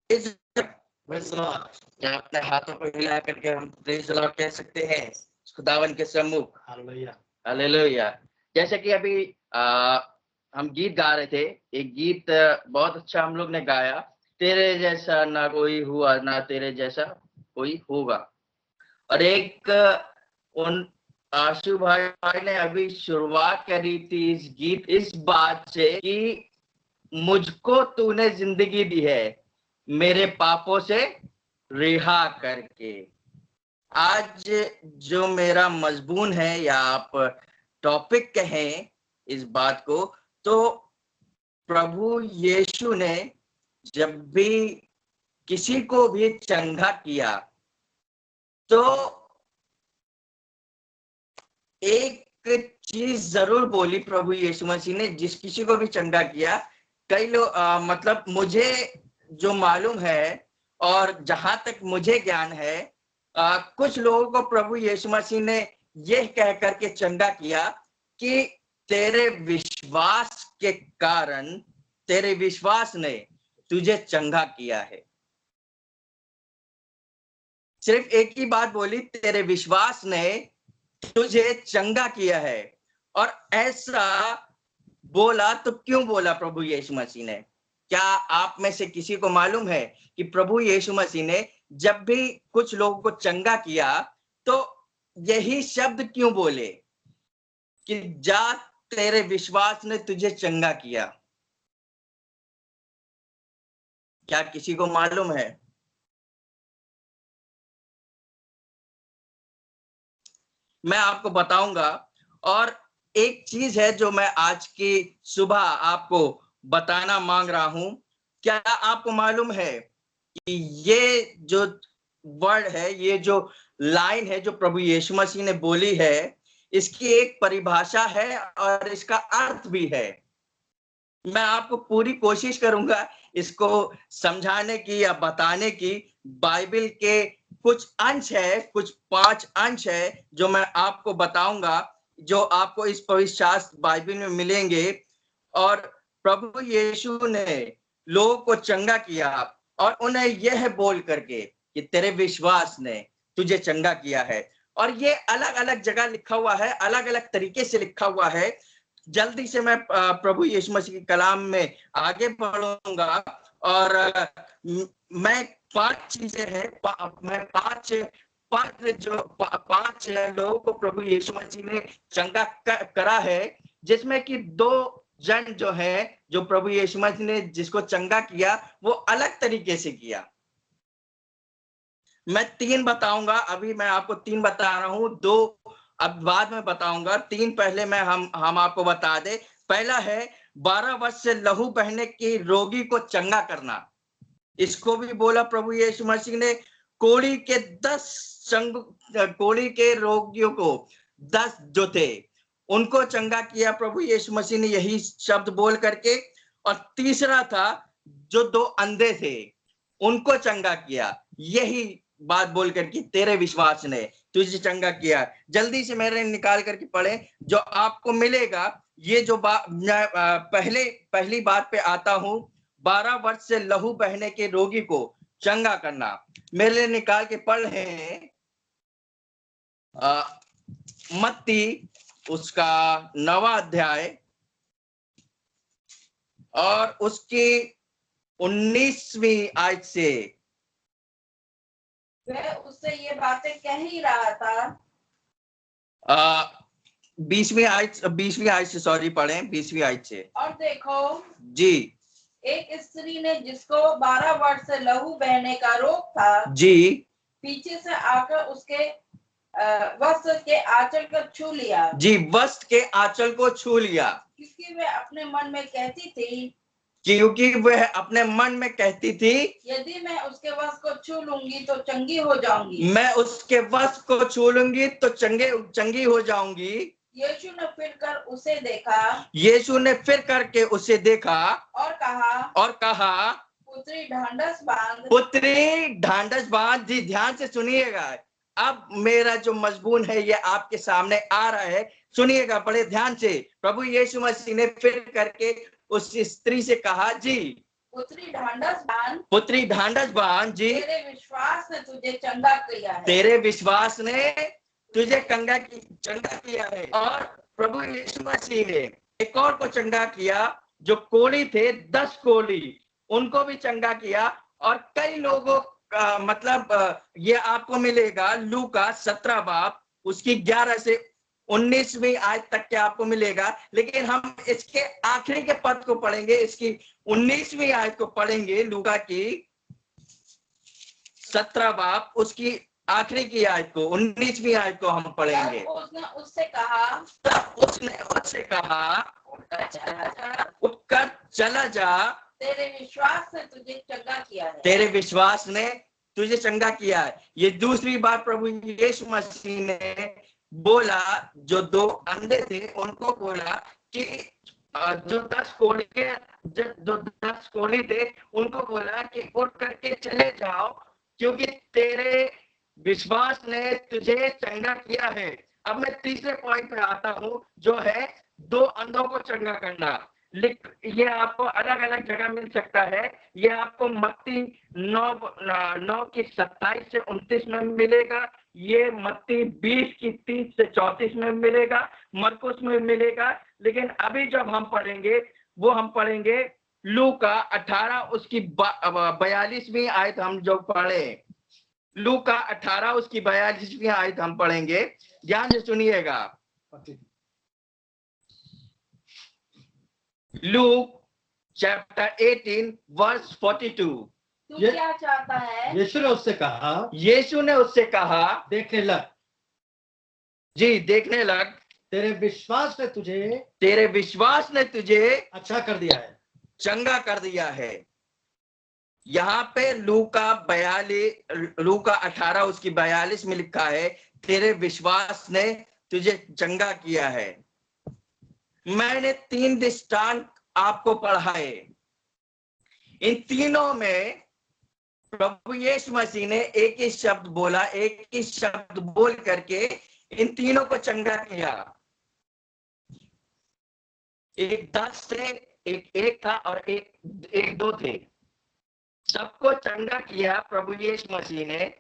क्या अपने हाथों पर हिला करके हम प्रेज द लॉर्ड कह सकते हैं खुदावन के सम्मुख? हालेलुया। हालेलुया। जैसे कि अभी हम गीत गा रहे थे, एक गीत बहुत अच्छा हम लोग ने गाया, तेरे जैसा ना कोई हुआ ना तेरे जैसा कोई होगा। और एक उन आशु भाई ने अभी शुरुआत करी थी इस गीत इस बात से कि मुझको तूने जिंदगी दी है मेरे पापों से रिहा करके। आज जो मेरा मजबून है या आप टॉपिक कहें इस बात को, तो प्रभु यीशु ने जब भी किसी को भी चंगा किया तो एक चीज जरूर बोली प्रभु यीशु मसीह ने, जिस किसी को भी चंगा किया। कई लोग मतलब मुझे जो मालूम है और जहां तक मुझे ज्ञान है, कुछ लोगों को प्रभु यीशु मसीह ने यह कह करके चंगा किया कि तेरे विश्वास के कारण, तेरे विश्वास ने तुझे चंगा किया है। सिर्फ एक ही बात बोली, तेरे विश्वास ने तुझे चंगा किया है। और ऐसा बोला तो क्यों बोला प्रभु यीशु मसीह ने? क्या आप में से किसी को मालूम है कि प्रभु यीशु मसीह ने जब भी कुछ लोगों को चंगा किया तो यही शब्द क्यों बोले कि जा तेरे विश्वास ने तुझे चंगा किया? क्या किसी को मालूम है? मैं आपको बताऊंगा। और एक चीज है जो मैं आज की सुबह आपको बताना मांग रहा हूं। क्या आपको मालूम है कि ये जो वर्ड है, ये जो लाइन है जो प्रभु यीशु मसीह ने बोली है, इसकी एक परिभाषा है और इसका अर्थ भी है। मैं आपको पूरी कोशिश करूंगा इसको समझाने की या बताने की। बाइबल के कुछ अंश है, कुछ 5 अंश है जो मैं आपको बताऊंगा, जो आपको इस पवित्र शास्त्र बाइबल में मिलेंगे। और प्रभु यीशु ने लोगों को चंगा किया और उन्हें यह बोल करके कि तेरे विश्वास ने तुझे चंगा किया है। और ये अलग अलग जगह लिखा हुआ है, अलग अलग तरीके से लिखा हुआ है। जल्दी से मैं प्रभु यीशु मसीह के कलाम में आगे बढ़ूंगा और मैं 5 चीजें हैं, मैं पांच लोगों को प्रभु यीशु मसीह ने चंगा करा है, जिसमें कि 2 जन जो है, जो प्रभु यीशु मसीह ने जिसको चंगा किया वो अलग तरीके से किया। मैं 3 बताऊंगा, अभी मैं आपको 3 बता रहा हूं, 2 अब बाद में बताऊंगा। 3 पहले मैं हम आपको बता दे। पहला है 12 वर्ष से लहू बहने की रोगी को चंगा करना। इसको भी बोला प्रभु यीशु मसीह ने। कोढ़ी के 10 कोढ़ी के रोगियों को 10 जो थे उनको चंगा किया प्रभु यीशु मसीह ने, यही शब्द बोल करके। और तीसरा था जो 2 अंधे थे उनको चंगा किया, यही बात बोल करके तेरे विश्वास ने तुझे चंगा किया। जल्दी से मेरे निकाल करके पढ़े जो आपको मिलेगा। ये जो पहली बात पे आता हूं, 12 वर्ष से लहू बहने के रोगी को चंगा करना। मेरे लिए निकाल के पढ़ रहे हैं मत्ती उसका 9वां अध्याय और उसकी 19वीं आयत से। वह उससे ये बातें कह ही रहा था। 20वीं आयत से सॉरी पढ़े, 20वीं आयत से। और देखो जी, एक स्त्री ने जिसको 12 वर्ष से लहू बहने का रोग था, जी, पीछे से आकर उसके वस्त्र के आंचल को छू लिया। जी, वस्त्र के आंचल को छू लिया, क्योंकि वह अपने मन में कहती थी, यदि मैं उसके वस्त्र को छू लूंगी तो चंगी हो जाऊंगी। मैं उसके वस्त्र को छू लूंगी तो चंगी हो जाऊंगी। यीशु ने फिर कर उसे देखा। यीशु ने फिर करके उसे देखा और कहा पुत्री ढांढस बांध। जी, ध्यान से सुनिएगा। अब मेरा जो मजबून है ये आपके सामने आ रहा है, सुनिएगा बड़े ध्यान से। प्रभु यीशु मसीह ने फिर करके उस स्त्री से कहा, जी पुत्री ढांढस बांध, पुत्री ढांढस बांध जी, तेरे विश्वास ने तुझे चंगा किया है, तेरे विश्वास ने तुझे चंगा किया है। और प्रभु यीशु मसीह ने एक और को चंगा किया, जो कोढ़ी थे 10 कोढ़ी, उनको भी चंगा किया। और कई लोगों का मतलब ये आपको मिलेगा लूका 17 बाब उसकी 11 से 19वीं आयत तक के आपको मिलेगा। लेकिन हम इसके आखिरी के पद को पढ़ेंगे, इसकी 19वीं आयत को पढ़ेंगे, लूका की 17 बाब उसकी आखिरी की आयत को, 19वीं आयत को हम पढ़ेंगे। उसने उससे कहा, उठकर चला जा, तेरे विश्वास ने तुझे चंगा किया है, तेरे विश्वास ने तुझे चंगा किया है। ये दूसरी बार प्रभु यीशु मसीह ने बोला, जो 2 अंधे थे उनको बोला कि जो 10 कोढ़ी थे उनको बोला कि उठ करके चले जाओ, क्योंकि तेरे विश्वास ने तुझे चंगा किया है। अब मैं तीसरे पॉइंट पे आता हूं, जो है 2 अंधों को चंगा करना। ये आपको अलग अलग जगह मिल सकता है। ये आपको मत्ती 9 की 27 से 29 में मिलेगा, ये मत्ती 20 की 30 से 34 में मिलेगा, मरकुस में मिलेगा। लेकिन अभी जब हम पढ़ेंगे वो हम पढ़ेंगे लूका 18 उसकी 42वीं आयत हम जो पढ़े, लूका 18 उसकी 42वीं आयत हम पढ़ेंगे, ध्यान से सुनिएगा। Luke chapter 18 verse 42। तू क्या चाहता है? यीशु ने उससे कहा, देखने लग जी, देखने लग, तेरे विश्वास ने तुझे अच्छा कर दिया है, चंगा कर दिया है। यहाँ पे लूका 18 उसकी 42 में लिखा है, तेरे विश्वास ने तुझे चंगा किया है। मैंने 3 दृष्टांत आपको पढ़ाए, इन तीनों में प्रभु यीशु मसीह ने एक ही शब्द बोला, एक ही शब्द बोल करके इन तीनों को चंगा किया। एक 10 थे, एक था और एक 2 थे, सबको चंगा किया प्रभु यीशु मसीह ने।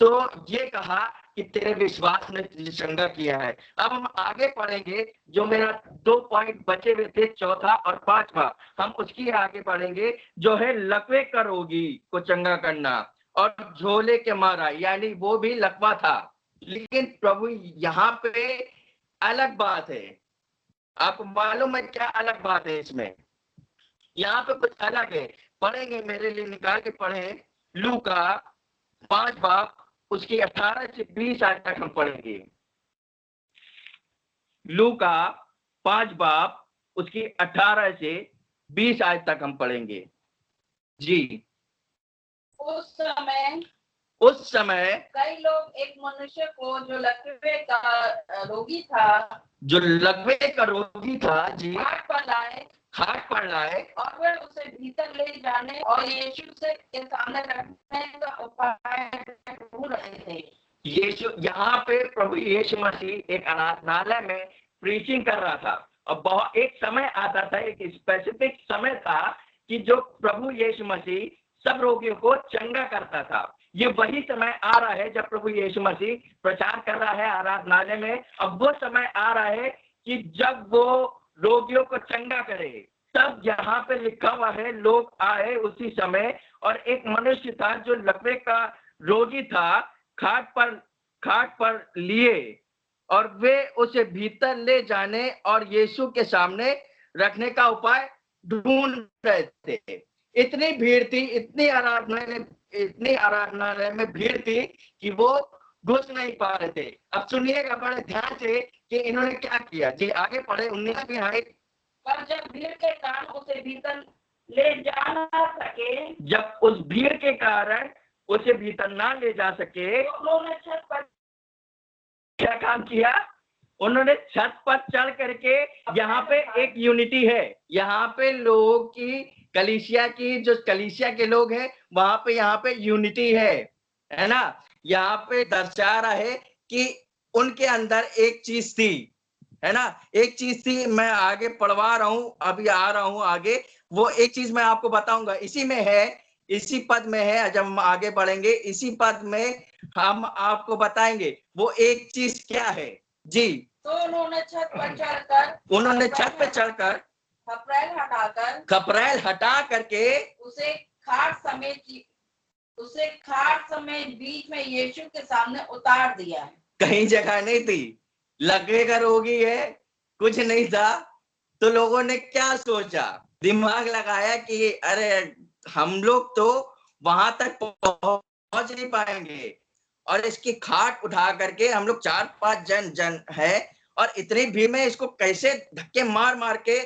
तो ये कहा कि तेरे विश्वास ने तुझे चंगा किया है। अब हम आगे पढ़ेंगे, जो मेरा 2 पॉइंट बचे हुए थे, चौथा और 5वां, हम उसकी आगे पढ़ेंगे, जो है लकवे का रोगी को चंगा करना और झोले के मारा, यानी वो भी लकवा था। लेकिन प्रभु यहाँ पे अलग बात है। आपको मालूम है क्या अलग बात है इसमें? यहाँ पे कुछ अलग है। पढ़ेंगे, मेरे लिए निकाल के पढ़े, लूका 5 बाब उसकी 18 से 20 आयत तक हम पढ़ेंगे। लूका 5 बाब उसकी 18 से 20 आयत तक हम पढ़ेंगे जी। उस समय कई लोग एक मनुष्य को जो लकवे का रोगी था जी, हाथ पर लाए और वे उसे भीतर ले जाने और यीशु के सामने रखने का उपाय ढूंढ रहे थे। यीशु, यहाँ पे प्रभु यीशु मसीह एक आराधनालय में प्रीचिंग कर रहा था, और बहुत एक समय आता था, एक स्पेसिफिक समय था कि जो प्रभु यीशु मसीह सब रोगियों को चंगा करता था। ये वही समय आ रहा है जब प्रभु यीशु मसीह प्रचार कर रहा है आराधनालय में। अब वो समय आ रहा है कि जब वो रोगियों को चंगा करे। तब यहाँ पे लिखा हुआ है, लोग आए उसी समय, और एक मनुष्य था जो लकवे का रोगी था, खाट पर लिए, और वे उसे भीतर ले जाने और यीशु के सामने रखने का उपाय ढूंढ रहे थे। इतनी भीड़ थी, इतनी आराधनालय में भीड़ थी कि वो घुस नहीं पा रहे थे। अब सुनिएगा बड़े ध्यान से कि इन्होंने क्या किया जी। आगे पढ़े 19वीं आयत। पर जब भीड़ के कारण उसे भीतर ले जा ना सके, जब उस भीड़ के कारण उसे भीतर ना ले जा सके, तो उन्होंने छत पर क्या काम किया? उन्होंने छत पर चढ़ करके, यहाँ पे एक यूनिटी है, यहाँ पे लोगों की, कलीसिया की, जो कलीसिया के लोग हैं वहां पे, यहाँ पे यूनिटी है ना। यहाँ पे दर्शा रहा है कि उनके अंदर एक चीज थी, है ना, एक चीज थी। मैं आगे पढ़वा रहा हूं, अभी आ रहा हूं आगे। वो एक चीज मैं आपको बताऊंगा, इसी में है, इसी पद में है। जब हम आगे बढ़ेंगे इसी पद में हम आपको बताएंगे वो एक चीज क्या है। जी, तो उन्होंने छत पर चढ़कर खपरेल हटा करके उसे खाट समेत बीच में यीशु के सामने उतार दिया। कहीं जगह नहीं थी, लगेगा रोगी है, कुछ नहीं था। तो लोगों ने क्या सोचा, दिमाग लगाया कि अरे हम लोग तो वहां तक पहुंच नहीं पाएंगे, और इसकी खाट उठा करके हम लोग 4-5 जन है, और इतनी भीड़ में इसको कैसे धक्के मार मार के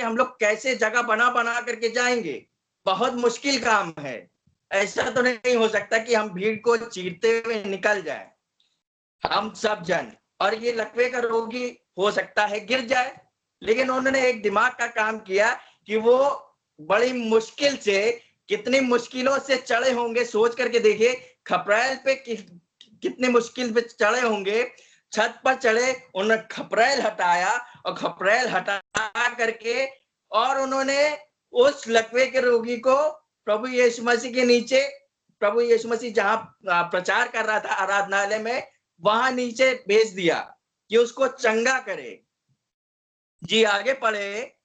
हम लोग कैसे जगह बना करके जाएंगे। बहुत मुश्किल काम है। ऐसा तो नहीं हो सकता कि हम भीड़ को चीरते हुए निकल जाएं, हम सब जन, और ये लकवे का रोगी हो सकता है गिर जाए। लेकिन उन्होंने एक दिमाग का काम किया कि वो बड़ी मुश्किल से, कितनी मुश्किलों से चढ़े होंगे, सोच करके देखिए खपरेल पे कितनी मुश्किल पे चढ़े होंगे। छत पर चढ़े, उन्होंने खपरेल हटाया, और खपरेल हटा करके और उन्होंने उस लकवे के रोगी को प्रभु यीशु मसीह के नीचे, प्रभु यीशु मसीह जहां प्रचार कर रहा था आराधनालय में, वहां नीचे भेज दिया कि उसको चंगा करे। जी आगे पढ़े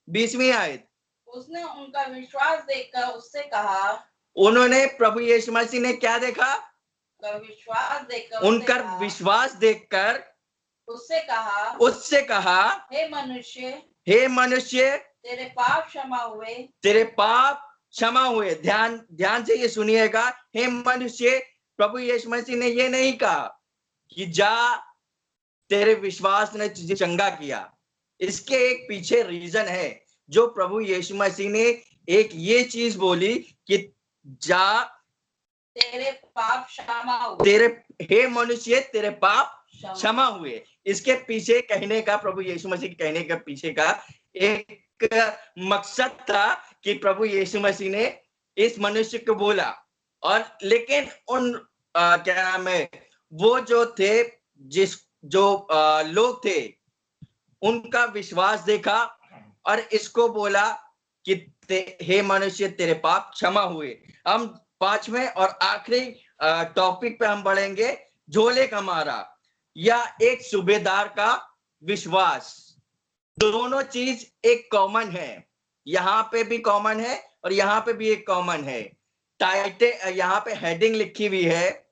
20वीं आयत। उसने उनका विश्वास देखकर उससे कहा, उन्होंने प्रभु यीशु मसीह ने क्या देखा, उनका विश्वास देखकर उससे कहा, हे मनुष्य तेरे पाप क्षमा हुए। ध्यान से ये सुनिएगा, हे मनुष्य, प्रभु यीशु मसीह ने ये नहीं कहा कि जा तेरे विश्वास ने तुझे चंगा किया। इसके एक पीछे रीजन है, जो प्रभु यीशु मसीह ने एक ये चीज बोली कि जा तेरे पाप क्षमा हुए। हे मनुष्य तेरे पाप क्षमा हुए। इसके पीछे कहने का, प्रभु यीशु मसीह के कहने का पीछे का एक मकसद था कि प्रभु यीशु मसीह ने इस मनुष्य को बोला, और लेकिन उन क्या नाम है, वो जो थे, जो लोग थे, उनका विश्वास देखा और इसको बोला कि हे मनुष्य तेरे पाप क्षमा हुए। हम 5वें और आखिरी टॉपिक पे हम बढ़ेंगे, झोले का मारा या एक सूबेदार का विश्वास। दोनों चीज एक कॉमन है, यहाँ पे भी कॉमन है और यहाँ पे भी एक कॉमन है। यहाँ पे हेडिंग लिखी हुई है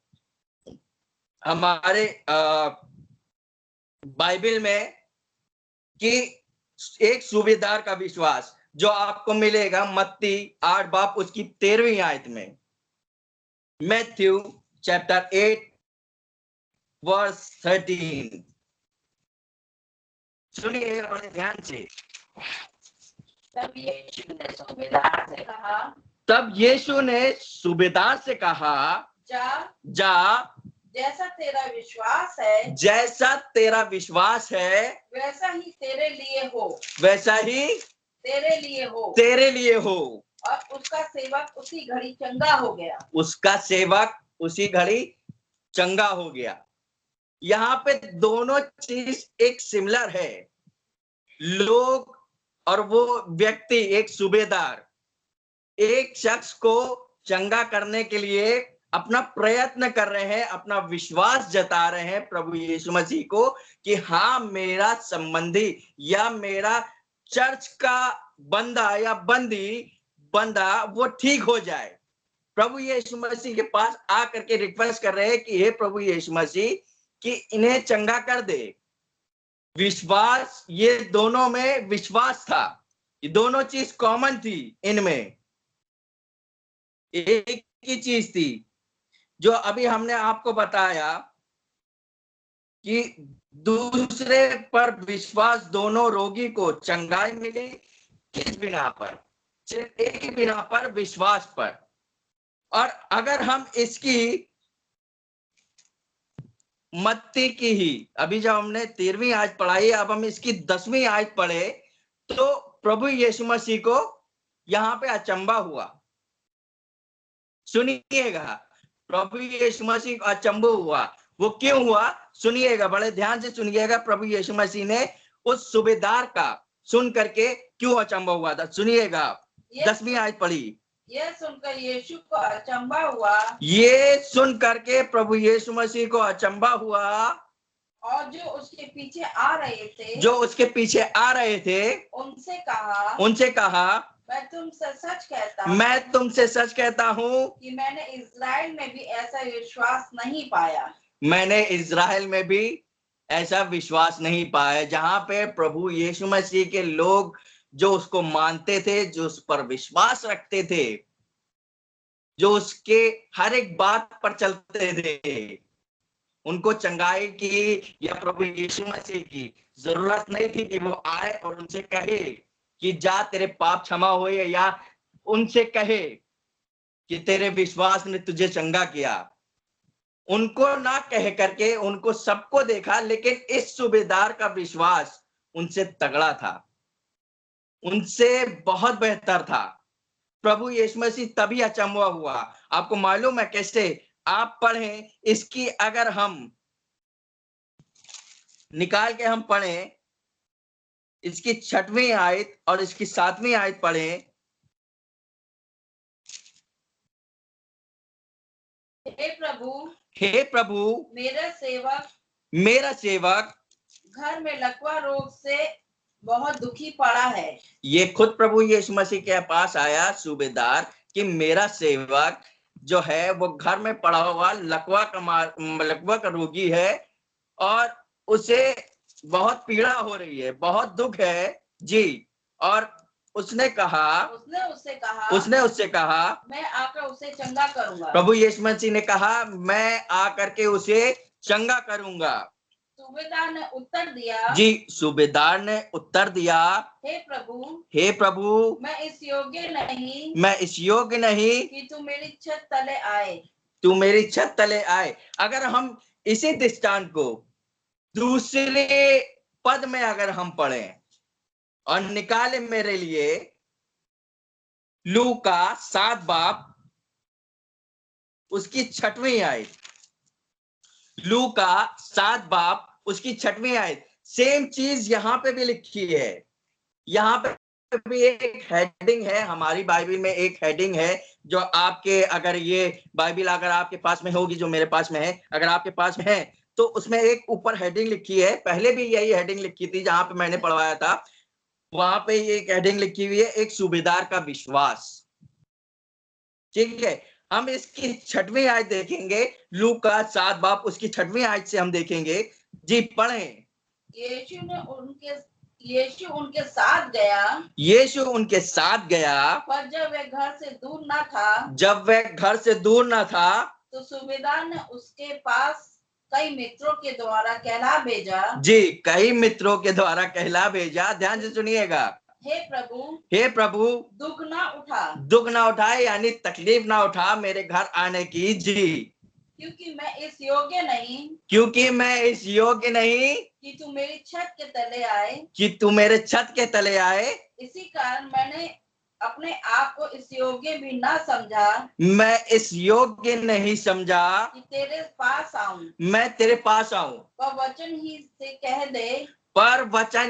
हमारे बाइबल में कि एक सूबेदार का विश्वास, जो आपको मिलेगा मत्ती 8 बाब उसकी 13वीं आयत में। Matthew chapter 8 verse 13। सुनिए बड़े ध्यान से। तब यीशु ने सूबेदार से कहा, जा जैसा तेरा विश्वास है वैसा ही तेरे लिए हो। और उसका सेवक उसी घड़ी चंगा हो गया। यहाँ पे दोनों चीज एक सिमिलर है, लोग और वो व्यक्ति, एक सूबेदार एक शख्स को चंगा करने के लिए अपना प्रयत्न कर रहे हैं, अपना विश्वास जता रहे हैं प्रभु यीशु मसीह को कि हाँ मेरा संबंधी या मेरा चर्च का बंदा या बंदा वो ठीक हो जाए। प्रभु यीशु मसीह के पास आकर के रिक्वेस्ट कर रहे हैं कि हे प्रभु यीशु मसीह कि इन्हें चंगा कर दे। विश्वास, ये दोनों में विश्वास था, ये दोनों चीज कॉमन थी, इनमें एक ही चीज थी जो अभी हमने आपको बताया कि दूसरे पर विश्वास, दोनों रोगी को चंगाई मिली किस बिना पर, सिर्फ एक ही बिना पर, विश्वास पर। और अगर हम इसकी मत्ती की ही, अभी जब हमने 13वीं आयत पढ़ाई, अब हम इसकी 10वीं आयत पढ़े तो प्रभु यीशु मसीह को यहां पे अचंबा हुआ। सुनिएगा, प्रभु यीशु मसीह को अचंबा हुआ। वो क्यों हुआ सुनिएगा, बड़े ध्यान से सुनिएगा। प्रभु यीशु मसीह ने उस सूबेदार का सुन करके क्यों अचंभा हुआ था? सुनिएगा, ये 10वीं आयत पढ़ी। यह सुनकर यीशु को अचंभा हुआ ये सुन करके प्रभु यीशु मसीह को अचंभा हुआ, और जो उसके पीछे आ रहे थे जो उसके पीछे आ रहे थे उनसे कहा मैं तुमसे सच कहता हूँ कि मैंने इज़राइल में भी ऐसा विश्वास नहीं पाया। मैंने इज़राइल में भी ऐसा विश्वास नहीं पाया, जहां पे प्रभु यीशु मसीह के लोग जो उसको मानते थे, जो उस पर विश्वास रखते थे, जो उसके हर एक बात पर चलते थे, उनको चंगाई की या प्रभु यीशु मसीह की जरूरत नहीं थी कि वो आए और उनसे कहे कि जा तेरे पाप क्षमा हुए, या उनसे कहे कि तेरे विश्वास ने तुझे चंगा किया। उनको ना कह करके उनको सबको देखा, लेकिन इस सूबेदार का विश्वास उनसे तगड़ा था, उनसे बहुत बेहतर था। प्रभु यीशु मसीह तभी अचंभा हुआ। आपको मालूम है कैसे? आप पढ़ें इसकी, अगर हम निकाल के हम पढ़ें इसकी 6वीं आयत और इसकी 7वीं आयत पढ़ें। हे प्रभु मेरा सेवक घर में लकवा रोग से बहुत दुखी पड़ा है। ये खुद प्रभु यीशु मसीह के पास आया सूबेदार कि मेरा सेवक जो है वो घर में पड़ा हुआ लकवा का रोगी है और उसे बहुत पीड़ा हो रही है, बहुत दुख है जी। और उसने उससे कहा मैं आकर उसे चंगा करूंगा। प्रभु यीशु मसीह ने कहा मैं आकर के उसे चंगा करूंगा। सूबेदार ने उत्तर दिया जी, सूबेदार ने उत्तर दिया, हे प्रभु मैं इस योग्य नहीं कि तू मेरी छत तले आए। अगर हम इसी दृष्टांत को दूसरे पद में अगर हम पढ़ें और निकाले मेरे लिए लूका 7 बाब उसकी 6वीं आयत, लूका 7 बाब उसकी 6वीं आयत। सेम चीज यहां पे भी लिखी है। यहां पे भी एक हेडिंग है, हमारी बाइबल में एक हेडिंग है जो आपके, अगर ये बाइबल अगर आपके पास में होगी, जो मेरे पास में है, अगर आपके पास में है तो उसमें एक ऊपर हेडिंग लिखी है। पहले भी यही हेडिंग लिखी थी जहां पे मैंने पढ़वाया था, वहां पे एक हेडिंग लिखी हुई है, एक सूबेदार का विश्वास। ठीक है, हम इसकी 6वीं आयत देखेंगे, लूका 7 बाब उसकी 6वीं आयत से हम देखेंगे। जी पढ़ें। यीशु उनके साथ गया पर जब वह घर से दूर न था तो सूबेदार ने उसके पास कई मित्रों के द्वारा कहला भेजा। जी, कई मित्रों के द्वारा कहला भेजा। ध्यान से सुनिएगा। हे प्रभु दुख ना उठाए, यानी तकलीफ ना उठा मेरे घर आने की। जी, क्योंकि मैं इस योग्य नहीं कि तू मेरी छत के तले आए, कि तू मेरे छत के तले आए। इसी कारण मैंने अपने आप को इस योग्य भी ना समझा, मैं इस योग्य नहीं समझा कि तेरे पास आऊं, मैं तेरे पास आऊं, पर वचन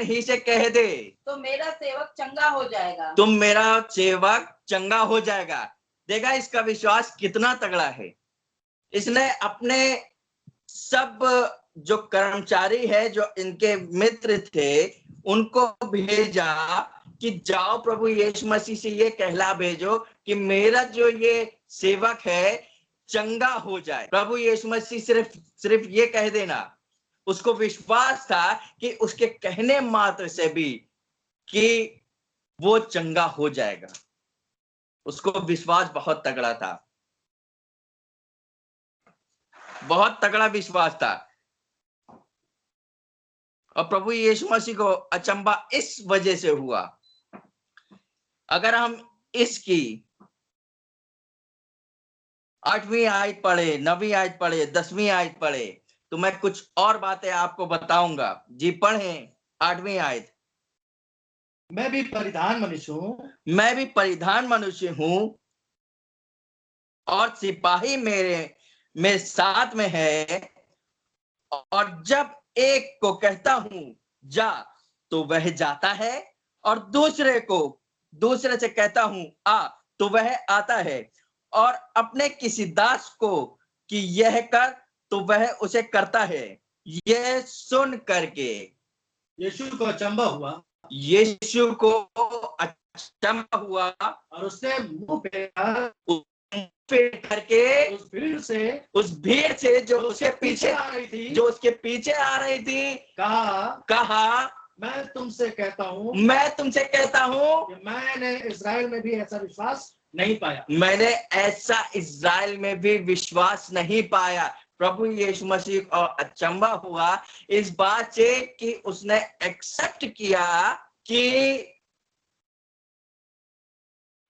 ही से कह दे तो मेरा सेवक चंगा हो जाएगा। देखा इसका विश्वास कितना तगड़ा है। इसने अपने सब जो कर्मचारी है, जो इनके मित्र थे, उनको भेजा कि जाओ प्रभु यीशु मसीह से ये कहला भेजो कि मेरा जो ये सेवक है चंगा हो जाए। प्रभु यीशु मसीह सिर्फ ये कह देना। उसको विश्वास था कि उसके कहने मात्र से भी कि वो चंगा हो जाएगा। उसको विश्वास बहुत तगड़ा था, बहुत तगड़ा विश्वास था। और प्रभु यीशु मसीह को अचंभा इस वजह से हुआ। अगर हम इसकी 8वीं आयत पढ़े, 9वीं आयत पढ़े, 10वीं आयत पढ़े तो मैं कुछ और बातें आपको बताऊंगा। जी पढ़ें 8वीं आयत। मैं भी परिधान मनुष्य हूं और सिपाही मेरे साथ में है, और जब एक को कहता हूं जा तो वह जाता है और दूसरे से कहता हूं आ, तो वह आता है, और अपने किसी दास को कि यह कर, तो वह उसे करता है। यह सुन करके यीशु को अचंभा हुआ, यीशु को अचंभा हुआ, और उसने मुंह पे करके उस भीड़ से जो उसके पीछे आ रही थी, जो उसके पीछे आ रही थी, कहा मैं तुमसे कहता हूँ कि मैंने इस्राएल में भी ऐसा विश्वास नहीं पाया। मैंने ऐसा इस्राएल में भी विश्वास नहीं पाया। प्रभु यीशु मसीह को अचंभा हुआ इस बात से कि उसने एक्सेप्ट किया कि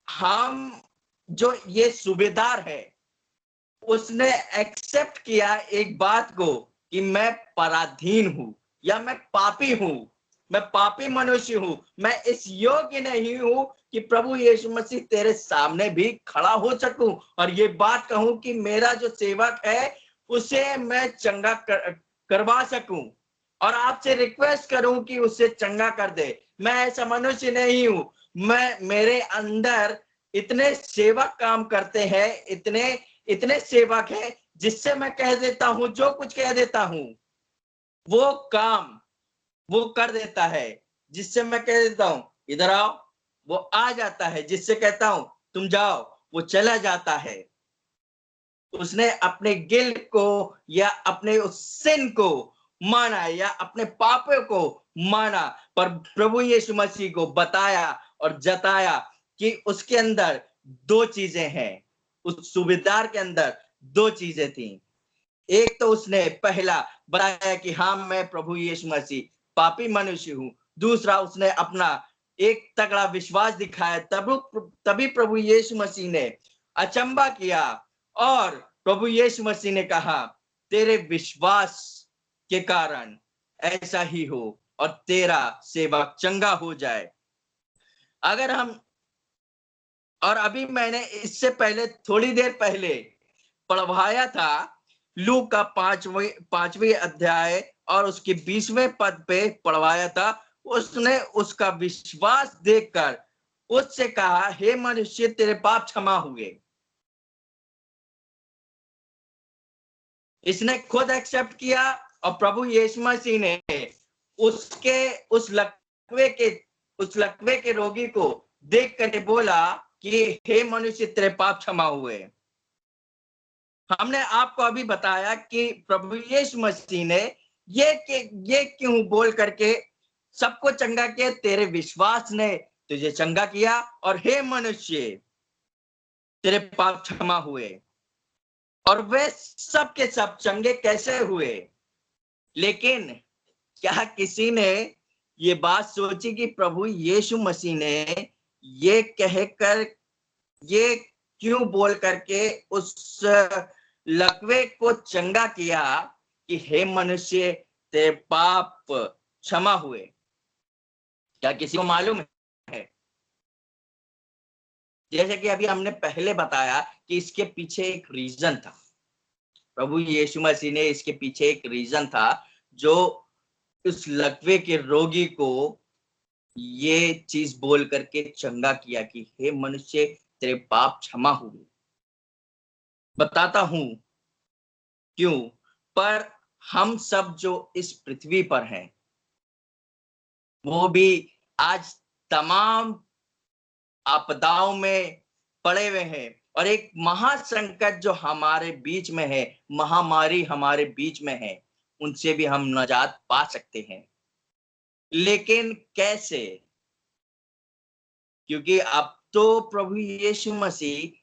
हम जो ये सूबेदार है, उसने एक्सेप्ट किया एक बात को कि मैं पराधीन हूं, या मैं पापी हूं, मैं पापी मनुष्य हूं, मैं इस योग्य नहीं हूं कि प्रभु यीशु मसीह तेरे सामने भी खड़ा हो सकूं और ये बात कहूं कि मेरा जो सेवक है उसे मैं चंगा करवा सकूं, और आपसे रिक्वेस्ट करूं कि उसे चंगा कर दे। मैं ऐसा मनुष्य नहीं हूं। मेरे अंदर इतने सेवक काम करते हैं, इतने सेवक हैं, जिससे मैं कह देता हूं, जो कुछ कह देता हूं वो काम वो कर देता है। जिससे मैं कह देता हूं इधर आओ, वो आ जाता है। जिससे कहता हूं तुम जाओ, वो चला जाता है। उसने अपने गिल्ट को या अपने उस सिन को माना, या अपने पापों को माना, पर प्रभु यीशु मसीह को बताया और जताया कि उसके अंदर दो चीजें हैं। उस सूबेदार के अंदर दो चीजें थी। एक तो उसने पहला बताया कि हाँ, मैं प्रभु यीशु मसीह पापी मनुष्य हूं। दूसरा, उसने अपना एक तगड़ा विश्वास दिखाया। तभी प्रभु यीशु मसीह ने अचंभा किया, और प्रभु यीशु मसीह ने कहा तेरे विश्वास के कारण ऐसा ही हो और तेरा सेवक चंगा हो जाए। अगर हम, और अभी मैंने इससे पहले थोड़ी देर पहले पढ़वाया था लूक का 5वें अध्याय और उसके 20वें पद पे पढ़वाया था। उसने उसका विश्वास देखकर उससे कहा, हे मनुष्य, तेरे पाप क्षमा हुए। इसने खुद एक्सेप्ट किया, और प्रभु यीशु मसीह ने उस लकवे के रोगी को देख करके बोला कि हे मनुष्य, तेरे पाप क्षमा हुए। हमने आपको अभी बताया कि प्रभु यीशु मसीह ने ये क्यों बोल करके सबको चंगा किया, तेरे विश्वास ने तुझे चंगा किया, और हे मनुष्य, तेरे पाप क्षमा हुए। और वे सब के सब चंगे कैसे हुए? लेकिन क्या किसी ने ये बात सोची कि प्रभु यीशु मसीह ने ये कहकर, ये क्यों बोल करके उस लकवे को चंगा किया कि हे मनुष्य, तेरे पाप क्षमा हुए? क्या किसी को मालूम है? जैसे कि अभी हमने पहले बताया कि इसके पीछे एक रीजन था। प्रभु यीशु मसीह ने इसके पीछे एक रीजन था, जो उस लकवे के रोगी को ये चीज बोल करके चंगा किया कि हे मनुष्य, तेरे पाप क्षमा हुए। बताता हूं क्यों। पर हम सब जो इस पृथ्वी पर हैं, वो भी आज तमाम आपदाओं में पड़े हुए हैं, और एक महासंकट जो हमारे बीच में है, महामारी हमारे बीच में है, उनसे भी हम निजात पा सकते हैं। लेकिन कैसे? क्योंकि अब तो प्रभु यीशु मसीह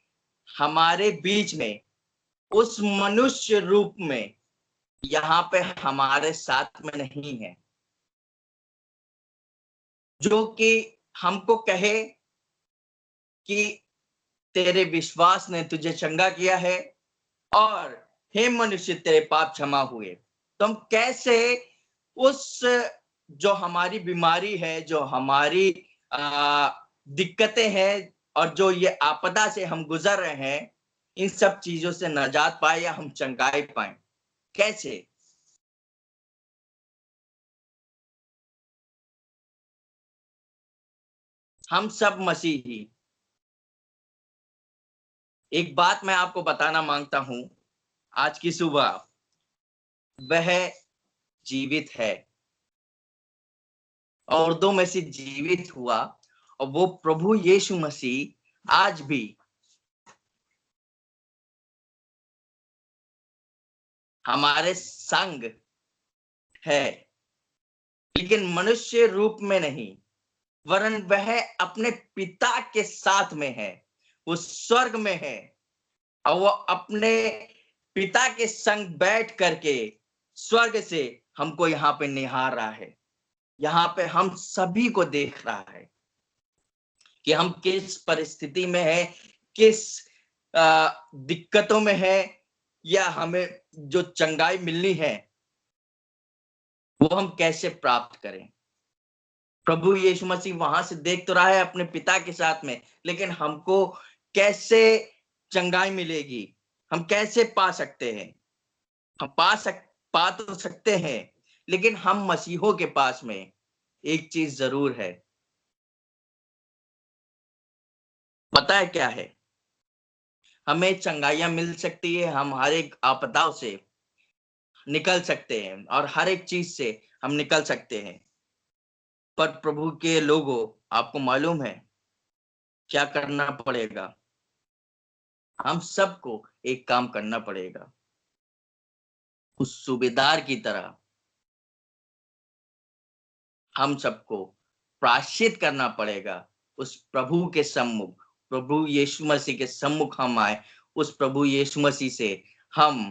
हमारे बीच में उस मनुष्य रूप में यहाँ पे हमारे साथ में नहीं है, जो कि हमको कहे कि तेरे विश्वास ने तुझे चंगा किया है, और हे मनुष्य, तेरे पाप क्षमा हुए। तो हम कैसे उस, जो हमारी बीमारी है, जो हमारी दिक्कतें हैं, और जो ये आपदा से हम गुजर रहे हैं, इन सब चीजों से निजात पाए या हम चंगाई पाए? कैसे? हम सब मसीही। एक बात मैं आपको बताना मांगता हूं, आज की सुबह वह जीवित है और दो में से जीवित हुआ, और वो प्रभु यीशु मसीह आज भी हमारे संग है, लेकिन मनुष्य रूप में नहीं, वरन वह अपने पिता के साथ में है, वो स्वर्ग में है और वो अपने पिता के संग बैठ करके स्वर्ग से हमको यहाँ पे निहार रहा है, यहाँ पे हम सभी को देख रहा है कि हम किस परिस्थिति में है, किस दिक्कतों में है, या हमें जो चंगाई मिलनी है वो हम कैसे प्राप्त करें। प्रभु यीशु मसीह वहां से देख तो रहा है अपने पिता के साथ में, लेकिन हमको कैसे चंगाई मिलेगी, हम कैसे पा सकते हैं। हम पा तो सकते हैं, लेकिन हम मसीहों के पास में एक चीज जरूर है, पता है क्या है? हमें चंगाइयां मिल सकती है, हम हर एक आपदाओं से निकल सकते हैं और हर एक चीज से हम निकल सकते हैं, पर प्रभु के लोगों, आपको मालूम है क्या करना पड़ेगा? हम सबको एक काम करना पड़ेगा, उस सूबेदार की तरह हम सबको प्रायश्चित करना पड़ेगा। उस प्रभु के सम्मुख, प्रभु यीशु मसीह के सम्मुख हम आए, उस प्रभु यीशु मसीह से हम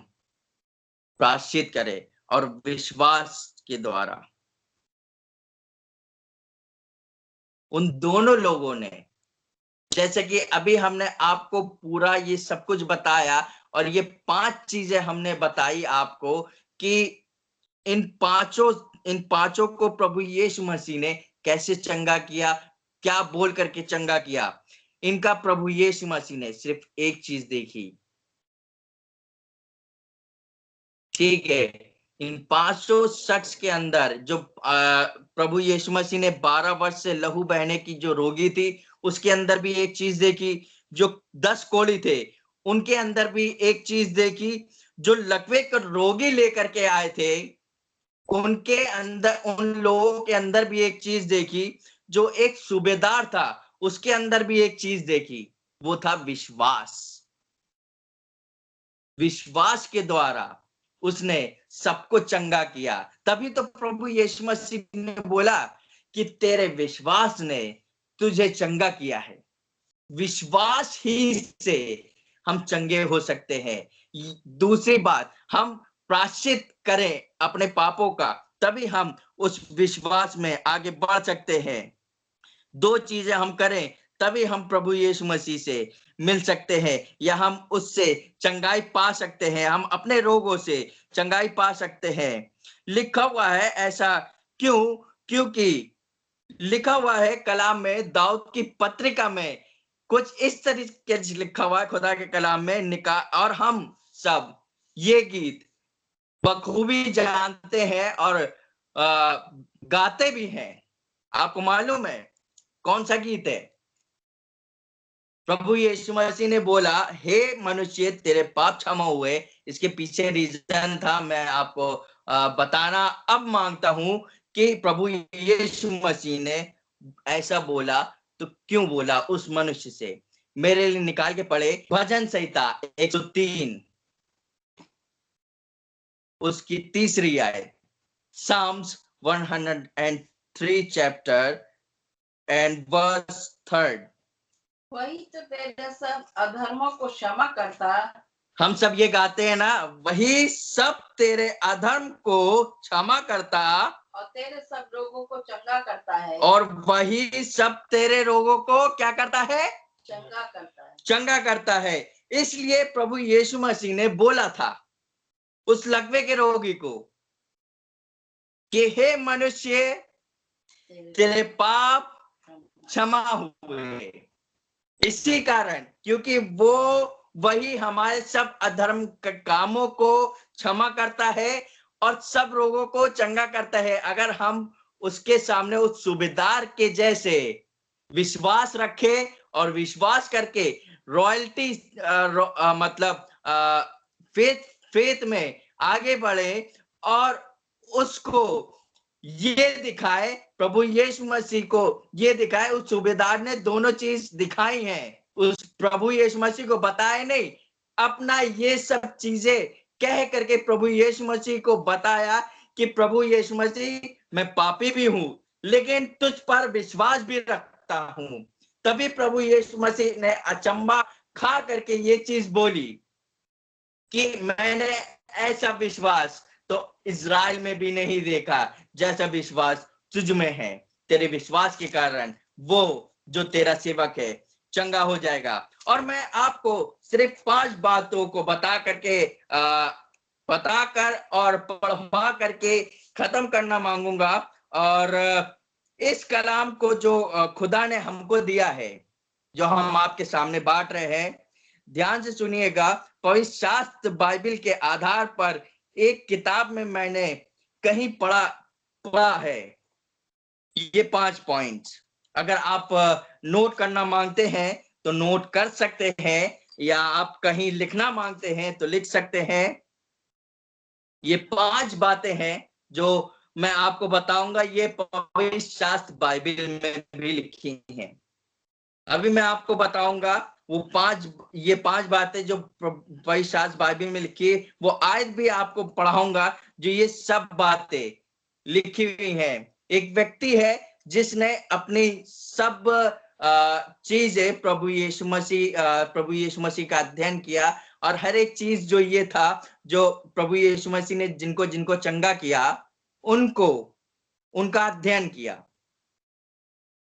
प्रायश्चित करें और विश्वास के द्वारा। उन दोनों लोगों ने, जैसे कि अभी हमने आपको पूरा ये सब कुछ बताया और ये 5 चीजें हमने बताई आपको कि इन पांचों को प्रभु यीशु मसीह ने कैसे चंगा किया, क्या बोल करके चंगा किया। इनका प्रभु यीशु मसीह ने सिर्फ एक चीज देखी, ठीक है? इन 500 शख्स के अंदर जो प्रभु यीशु मसीह ने 12 वर्ष से लहू बहने की जो रोगी थी, उसके अंदर भी एक चीज देखी। जो 10 कोढ़ी थे, उनके अंदर भी एक चीज देखी। जो लकवे के रोगी लेकर के आए थे, उनके अंदर, उन लोगों के अंदर भी एक चीज देखी। जो एक सूबेदार था, उसके अंदर भी एक चीज देखी, वो था विश्वास। विश्वास के द्वारा उसने सबको चंगा किया। तभी तो प्रभु यीशु मसीह ने बोला कि तेरे विश्वास ने तुझे चंगा किया है। विश्वास ही से हम चंगे हो सकते हैं। दूसरी बात, हम प्रायश्चित करें अपने पापों का, तभी हम उस विश्वास में आगे बढ़ सकते हैं। 2 चीजें हम करें, तभी हम प्रभु यीशु मसीह से मिल सकते हैं, या हम उससे चंगाई पा सकते हैं, हम अपने रोगों से चंगाई पा सकते हैं। लिखा हुआ है ऐसा क्यों? क्योंकि लिखा हुआ है कलाम में, दाऊद की पत्रिका में कुछ इस तरीके से लिखा हुआ है खुदा के कलाम में, और हम सब ये गीत बखूबी जानते हैं और गाते भी हैं। आपको मालूम है कौन सा गीत है? प्रभु यीशु मसीह ने बोला, हे मनुष्य तेरे पाप क्षमा हुए। इसके पीछे रीजन था, मैं आपको बताना अब मांगता हूं कि प्रभु यीशु मसीह ने ऐसा बोला तो क्यों बोला उस मनुष्य से। मेरे लिए निकाल के पढ़े भजन संहिता 103 उसकी 3री आयत, Psalms 103 चैप्टर एंड वर्स 3। वही तो तेरे सब अधर्मों को क्षमा करता। हम सब ये गाते हैं ना, वही सब तेरे अधर्म को क्षमा करता और तेरे सब रोगों को चंगा करता है। और वही सब तेरे रोगों को क्या करता है? चंगा करता है। चंगा करता है। इसलिए प्रभु यीशु मसीह ने बोला था उस लकवे के रोगी को कि हे मनुष्य तेरे पाप क्षमा हुए। इसी कारण, क्योंकि वो वही हमारे सब अधर्म कामों को क्षमा करता है और सब रोगों को चंगा करता है। अगर हम उसके सामने उस सूबेदार के जैसे विश्वास रखे और विश्वास करके रॉयल्टी मतलब फेथ में आगे बढ़े और उसको ये दिखाए, प्रभु यीशु मसीह को ये दिखाए। उस सूबेदार ने दोनों चीज दिखाई हैं, उस प्रभु यीशु मसीह को बताया नहीं, अपना ये सब चीजें कह करके प्रभु यीशु मसीह को बताया कि प्रभु यीशु मसीह मैं पापी भी हूं लेकिन तुझ पर विश्वास भी रखता हूं। तभी प्रभु यीशु मसीह ने अचंबा खा करके ये चीज बोली कि मैंने ऐसा विश्वास तो इज़राइल में भी नहीं देखा जैसा विश्वास तुझ में है। तेरे विश्वास के कारण वो जो तेरा सेवक है चंगा हो जाएगा। और मैं आपको सिर्फ 5 बातों को बता कर और पढ़वा करके खत्म करना मांगूंगा। और इस कलाम को जो खुदा ने हमको दिया है, जो हम आपके सामने बांट रहे हैं, ध्यान से सुनिएगा। पवित्र शास्त्र बाइबल के आधार पर एक किताब में मैंने कहीं पढ़ा है ये 5 पॉइंट्स। अगर आप नोट करना मांगते हैं तो नोट कर सकते हैं, या आप कहीं लिखना मांगते हैं तो लिख सकते हैं। ये 5 बातें हैं जो मैं आपको बताऊंगा, ये पवित्र शास्त्र बाइबल में भी लिखी हैं। अभी मैं आपको बताऊंगा वो 5 बातें जो पवित्र शास्त्र बाइबल में लिखी है, वो आयत भी आपको पढ़ाऊंगा जो ये सब बातें लिखी हुई हैं। एक व्यक्ति है जिसने अपनी सब चीजें प्रभु यीशु मसीह का अध्ययन किया, और हर एक चीज जो ये था जो प्रभु यीशु मसीह ने जिनको चंगा किया उनका अध्ययन किया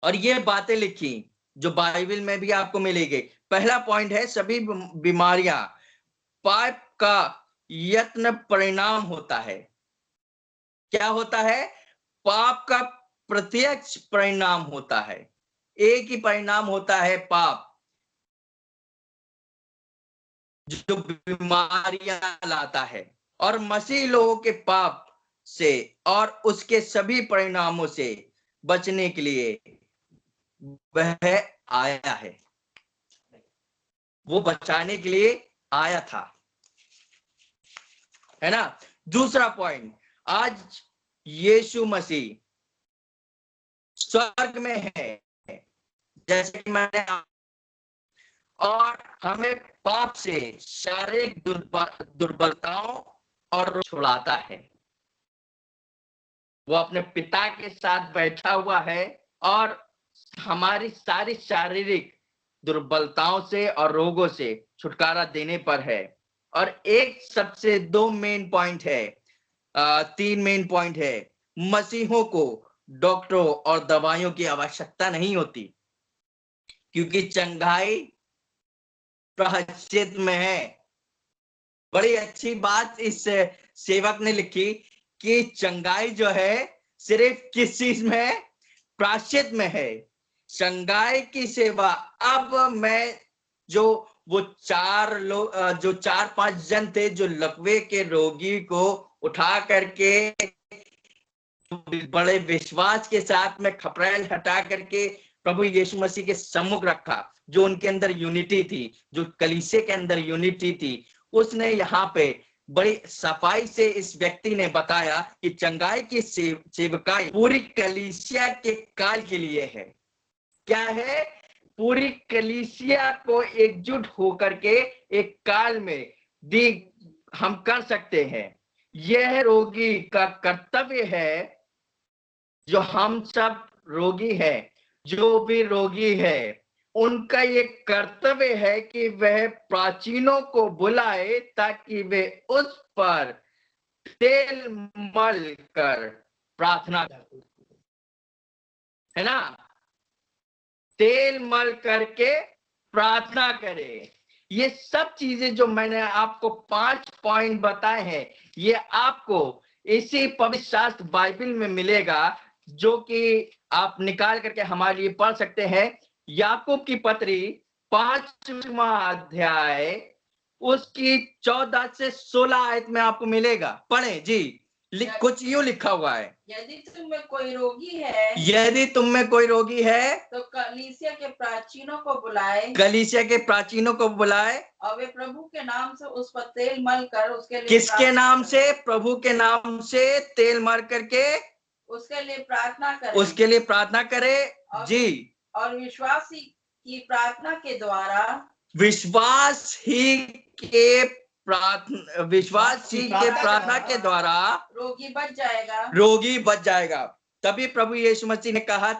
और ये बातें लिखी जो बाइबल में भी आपको मिलेगी। पहला पॉइंट है, सभी बीमारियां पाप का यत्न परिणाम होता है। क्या होता है? पाप का प्रत्यक्ष परिणाम होता है। एक ही परिणाम होता है पाप, जो बीमारियां लाता है। और मसीह लोगों के पाप से और उसके सभी परिणामों से बचने के लिए वह आया है, वो बचाने के लिए आया था, है ना। दूसरा पॉइंट, आज यीशु मसीह स्वर्ग में है, जैसे कि मैंने, और हमें पाप से शारीरिक दुर्बलताओं और छुड़ाता है। वो अपने पिता के साथ बैठा हुआ है और हमारी सारी शारीरिक दुर्बलताओं से और रोगों से छुटकारा देने पर है। और एक सबसे 2 मेन पॉइंट है, 3 मेन पॉइंट है। मसीहों को डॉक्टरों और दवाइयों की आवश्यकता नहीं होती, क्योंकि चंगाई प्रायश्चित में है। बड़ी अच्छी बात इस सेवक ने लिखी कि चंगाई जो है सिर्फ किस चीज में है? प्रायश्चित में है। चंगाई की सेवा। अब मैं वो 4-5 जन थे जो लकवे के रोगी को उठा करके बड़े विश्वास के साथ में खपरेल हटा करके प्रभु यीशु मसीह के सम्मुख रखा, जो उनके अंदर यूनिटी थी, जो कलीसिया के अंदर यूनिटी थी। उसने यहाँ पे बड़ी सफाई से इस व्यक्ति ने बताया कि चंगाई की सेवकाई पूरी कलीसिया के काल के लिए है। क्या है? पूरी कलीसिया को एकजुट होकर के एक काल में हम कर सकते हैं। यह रोगी का कर्तव्य है, जो हम सब रोगी हैं, जो भी रोगी है, उनका ये कर्तव्य है कि वह प्राचीनों को बुलाए ताकि वे उस पर तेल मल कर प्रार्थना करें, है ना। तेल मल करके प्रार्थना करें। ये सब चीजें जो मैंने आपको 5 पॉइंट बताए हैं, ये आपको इसी पवित्र शास्त्र बाइबल में मिलेगा, जो कि आप निकाल करके हमारे लिए पढ़ सकते हैं। याकूब की पत्री 5वां अध्याय उसकी 14 से 16 आयत में आपको मिलेगा। पढ़ें जी। कुछ यूं लिखा हुआ है, यदि तुम में कोई रोगी है, यदि तुम में कोई रोगी है तो कलीसिया के प्राचीनों को बुलाए, कलीसिया के प्राचीनों को बुलाए, और वे प्रभु के नाम से उस पर तेल मल कर उसके लिए किसके नाम से? प्रभु के नाम से तेल मर करके उसके लिए प्रार्थना करें, उसके लिए प्रार्थना करे जी। और विश्वास ही की प्रार्थना के द्वारा, विश्वास ही के प्रार्थना के द्वारा रोगी बच जाएगा, रोगी बच जाएगा। तभी प्रभु यीशु मसीह ने कहा,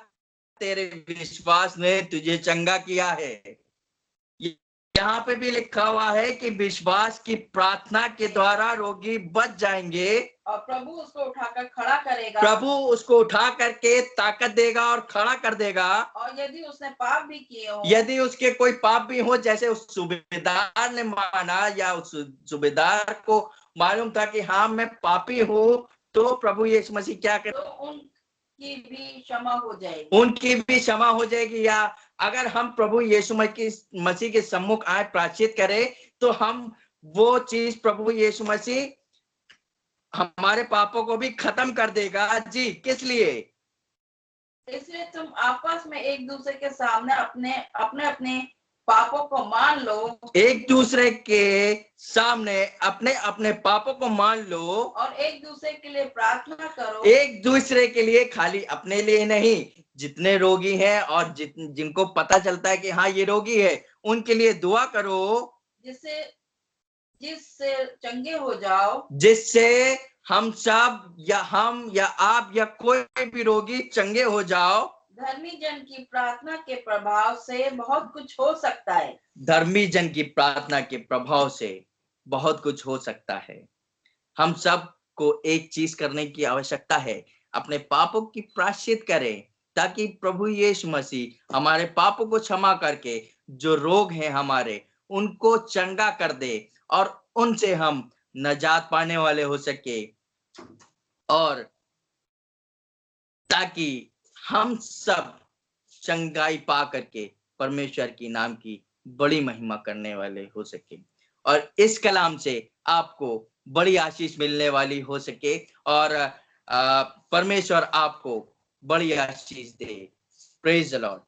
तेरे विश्वास ने तुझे चंगा किया है। यहाँ पे भी लिखा हुआ है कि विश्वास की प्रार्थना के द्वारा रोगी बच जाएंगे, और प्रभु उसको उठाकर खड़ा करेगा, प्रभु उसको उठा करके ताकत देगा और खड़ा कर देगा। और यदि उसने पाप भी किए हो, यदि उसके कोई पाप भी हो, जैसे उस सूबेदार ने माना, या उस सूबेदार को मालूम था कि हाँ मैं पापी हूँ, तो प्रभु यीशु मसीह क्या करे? तो उनकी भी क्षमा हो जाएगी, उनकी भी क्षमा हो जाएगी। या अगर हम प्रभु यीशु मसीह के सम्मुख आए प्रायश्चित करें, तो हम वो चीज प्रभु यीशु मसीह हमारे पापों को भी खत्म कर देगा जी। किस लिए? इसलिए तुम आपस में एक दूसरे के सामने अपने अपने पापों को मान लो, एक दूसरे के सामने अपने अपने पापों को मान लो, और एक दूसरे के लिए प्रार्थना करो, एक दूसरे के लिए, खाली अपने लिए नहीं, जितने रोगी हैं और जिनको पता चलता है कि हाँ ये रोगी है, उनके लिए दुआ करो, जिससे चंगे हो जाओ, जिससे हम सब, या हम या आप या कोई भी रोगी चंगे हो जाओ। धर्मी जन की प्रार्थना के प्रभाव से बहुत कुछ हो सकता है, धर्मी जन की प्रार्थना के प्रभाव से बहुत कुछ हो सकता है। हम सब को एक चीज करने की आवश्यकता है, अपने पापों की प्रायश्चित करें, ताकि प्रभु यीशु मसीह हमारे पापों को क्षमा करके जो रोग हैं हमारे, उनको चंगा कर दे, और उनसे हम नजात पाने वाले हो सके, और ताकि हम सब चंगाई पा करके परमेश्वर की नाम की बड़ी महिमा करने वाले हो सके, और इस कलाम से आपको बड़ी आशीष मिलने वाली हो सके, और परमेश्वर आपको बड़ी आशीष दे। Praise the Lord.